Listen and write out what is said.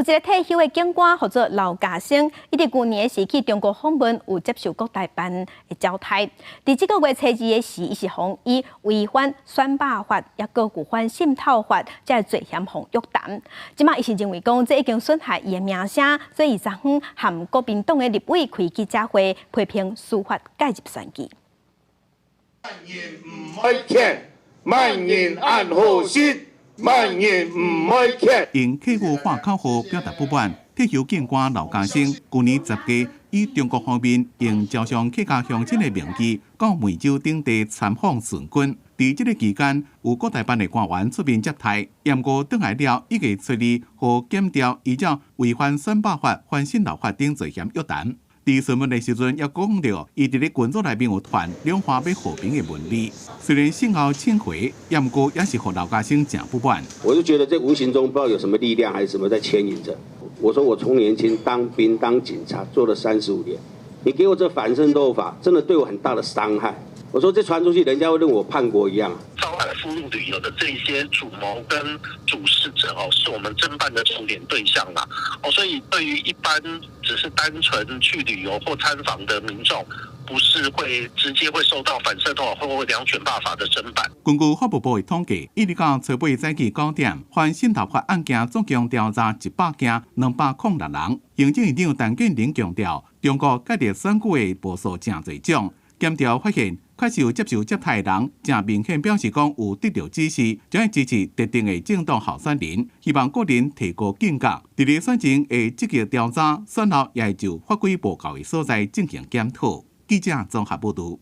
有一个退休的警官或者老家生，伊伫去年时去中国访问，有接受国台办的招待。伫这个月初2的时，伊是互以违反选罢法，也个有反渗透法，才罪嫌互约谈。即马伊是认为讲，这已经损害伊的名声，所以昨昏和国民党的立委开记者会，批评司法介入选举。慢言唔可以欠，慢言按好心。慢言唔可以欠。用客户话口号表达不满，退休警官刘家生去年10月以中国方面用招商客家乡亲的名义，到梅州等地参访巡军。在这个期间，有国台办的官员出面接待，验过倒来了1月初2，和检调依照违反选罢法、反渗透法等罪嫌约谈。在询问的时阵，也讲到，伊伫咧群组内面有传两岸要和平的文字。虽然先后请回，也毋过也是和刘家生真不满。我就觉得这无形中不知道有什么力量还是什么在牵引着。我说我从年轻当兵当警察做了35年，你给我这反渗透法，真的对我很大的伤害。我说这传出去，人家会认为我叛国一样。招揽赴陆旅游的这些主谋跟主事者是我们侦办的重点对象啦。所以对于一般只是单纯去旅游或参访的民众，不是会直接会受到反渗透法或两选罢法的侦办。根据法务部的统计，一直到初8早起9点，反渗透法案件总共调查100件，206人。行政院长陈建仁强调，中国介入选举的步数真侪种，检调发现。确实有接受接待的人，正明显表示讲有得到指示，将会支持特定的政党候选人，希望个人提高警觉。伫咧选前会积极调查，选后也会就法规无够的所在进行检讨。记者综合报道。